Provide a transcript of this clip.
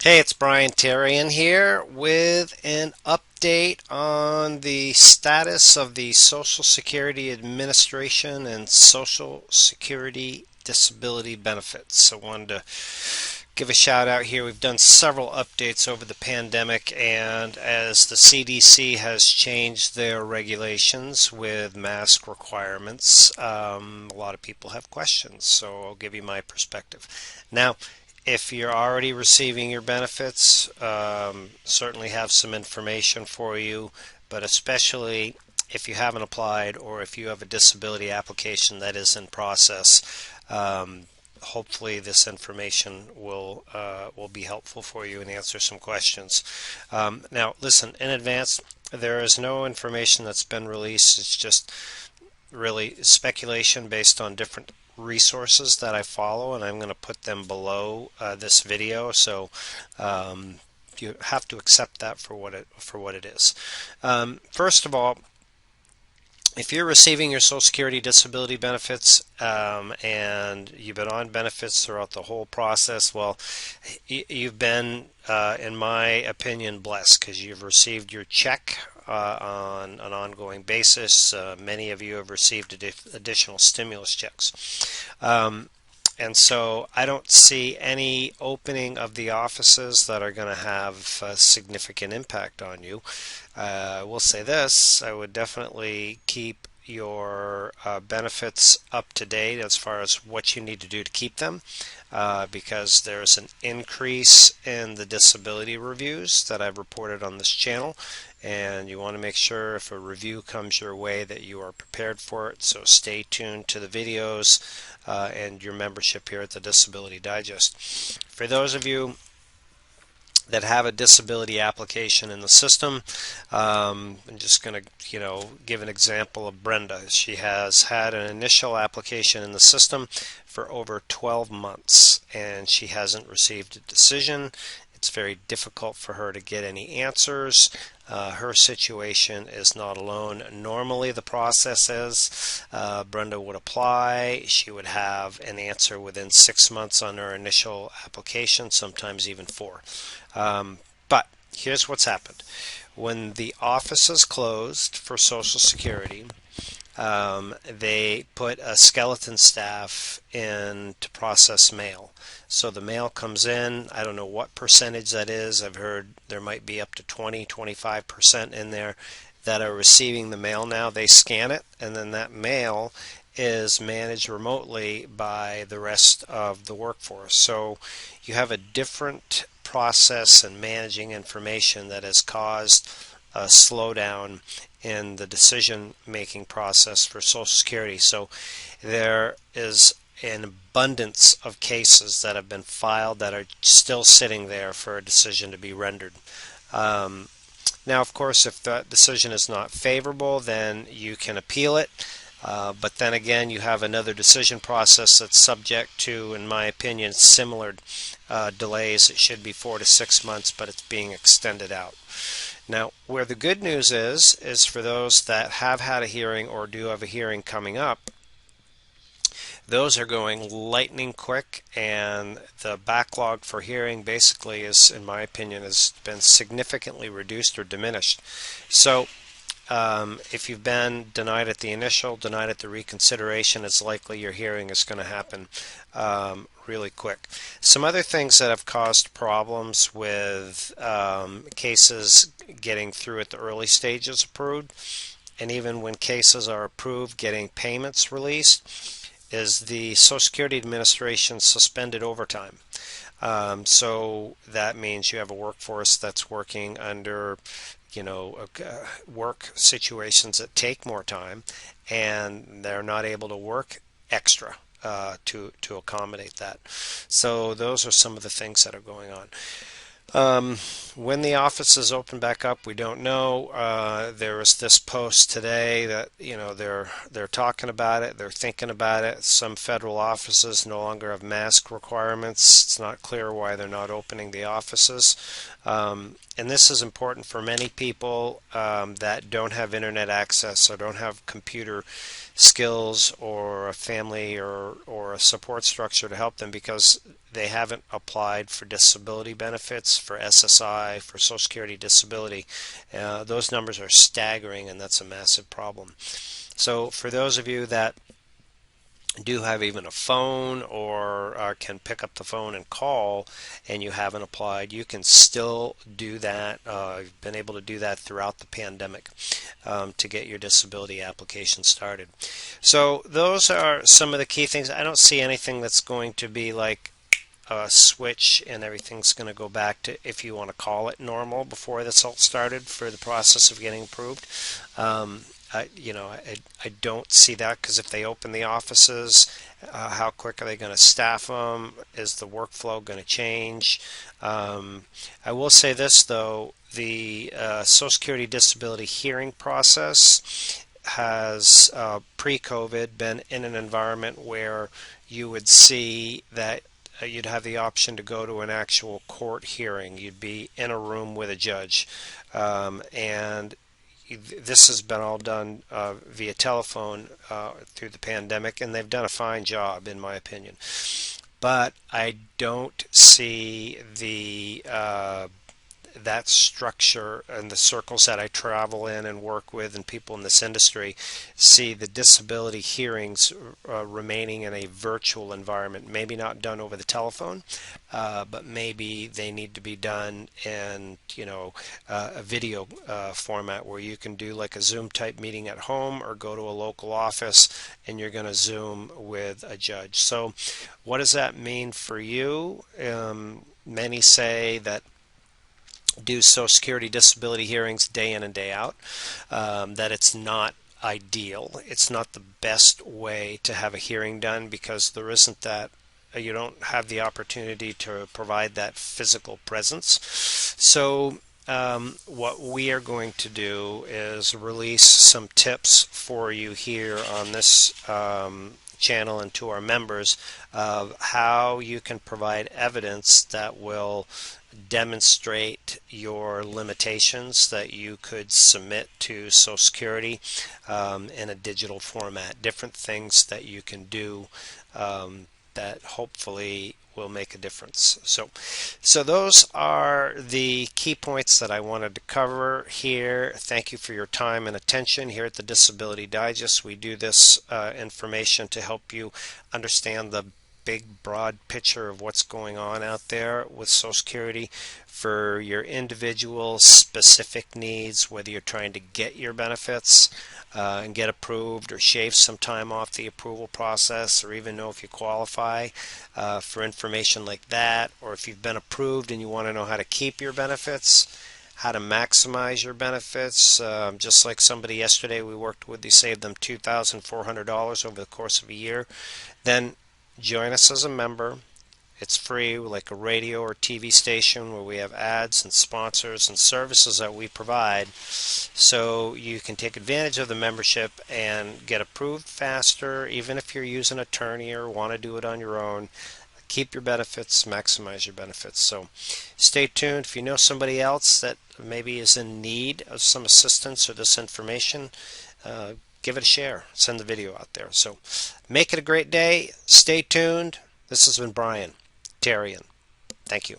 Hey, it's Brian Terrian here with an update on the status of the Social Security Administration and Social Security disability benefits. I wanted to give a shout out here. We've done several updates over the pandemic, and as the CDC has changed their regulations with mask requirements, a lot of people have questions, so I'll give you my perspective. Now, if you're already receiving your benefits, certainly have some information for you, but especially if you haven't applied or if you have a disability application that is in process, hopefully this information will be helpful for you and answer some questions. Now, listen, in advance, there is no information that's been released. It's just really speculation based on different resources that I follow, and I'm going to put them below this video. So you have to accept that for what it is. First of all, if you're receiving your Social Security disability benefits and you've been on benefits throughout the whole process, well, you've been, in my opinion, blessed because you've received your check on an ongoing basis. Many of you have received additional stimulus checks. And so I don't see any opening of the offices that are going to have a significant impact on you. I will say this, I would definitely keep your benefits up to date as far as what you need to do to keep them, because there's an increase in the disability reviews that I've reported on this channel, and you want to make sure if a review comes your way that you are prepared for it. So stay tuned to the videos and your membership here at the Disability Digest. For those of you that have a disability application in the system, I'm just going to give an example of Brenda. She has had an initial application in the system for over 12 months and she hasn't received a decision. It's very difficult for her to get any answers. Her situation is not alone. Normally the process is Brenda would apply, she would have an answer within 6 months on her initial application, sometimes even 4. But here's what's happened. When the offices closed for Social Security, they put a skeleton staff in to process mail. So the mail comes in. I don't know what percentage that is. I've heard there might be up to 20-25% in there that are receiving the mail now. They scan it, and then that mail is managed remotely by the rest of the workforce. So you have a different process in managing information that has caused a slowdown in the decision-making process for Social Security. So there is an abundance of cases that have been filed that are still sitting there for a decision to be rendered. Now, of course, if that decision is not favorable, then you can appeal it. But then again, you have another decision process that's subject to, in my opinion, similar delays. It should be 4 to 6 months, but it's being extended out. Now, where the good news is for those that have had a hearing or do have a hearing coming up, those are going lightning quick, and the backlog for hearing basically is, in my opinion, has been significantly reduced or diminished. So if you've been denied at the initial, denied at the reconsideration, it's likely your hearing is going to happen really quick. Some other things that have caused problems with cases getting through at the early stages approved, and even when cases are approved, getting payments released, is the Social Security Administration suspended overtime. So that means you have a workforce that's working under work situations that take more time, and they're not able to work extra to accommodate that. So those are some of the things that are going on. Um, when the offices open back up, we don't know. There was this post today that they're talking about it, they're thinking about it. Some federal offices no longer have mask requirements. It's not clear why they're not opening the offices. And this is important for many people that don't have internet access or don't have computer skills or a family or a support structure to help them because they haven't applied for disability benefits, for SSI, for Social Security disability. Those numbers are staggering, and that's a massive problem. So for those of you that do have even a phone or can pick up the phone and call and you haven't applied, you can still do that. I've been able to do that throughout the pandemic to get your disability application started. So those are some of the key things. I don't see anything that's going to be like a switch and everything's going to go back to, if you want to call it, normal before this all started for the process of getting approved. Um, I don't see that because if they open the offices, how quick are they going to staff them? Is the workflow going to change? I will say this though, the Social Security disability hearing process has pre-COVID been in an environment where you would see that you'd have the option to go to an actual court hearing. You'd be in a room with a judge, and this has been all done via telephone through the pandemic, and they've done a fine job, in my opinion. But I don't see the that structure and the circles that I travel in and work with and people in this industry see the disability hearings remaining in a virtual environment, maybe not done over the telephone, but maybe they need to be done in a video format where you can do like a Zoom type meeting at home or go to a local office and you're going to Zoom with a judge. So what does that mean for you? Many say that do Social Security disability hearings day in and day out, that it's not ideal. It's not the best way to have a hearing done because there isn't that, you don't have the opportunity to provide that physical presence. So what we are going to do is release some tips for you here on this channel and to our members of how you can provide evidence that will demonstrate your limitations that you could submit to Social Security in a digital format. Different things that you can do that hopefully will make a difference. So those are the key points that I wanted to cover here. Thank you for your time and attention here at the Disability Digest. We do this information to help you understand the big broad picture of what's going on out there with Social Security for your individual specific needs, whether you're trying to get your benefits and get approved or shave some time off the approval process or even know if you qualify for information like that, or if you've been approved and you want to know how to keep your benefits, how to maximize your benefits. Just like somebody yesterday we worked with, they saved them $2,400 over the course of a year. Then join us as a member. It's free, like a radio or TV station where we have ads and sponsors and services that we provide, so you can take advantage of the membership and get approved faster, even if you're using an attorney or want to do it on your own. Keep your benefits, maximize your benefits. So stay tuned. If you know somebody else that maybe is in need of some assistance or this information, give it a share. Send the video out there. So make it a great day. Stay tuned. This has been Brian Tarian. Thank you.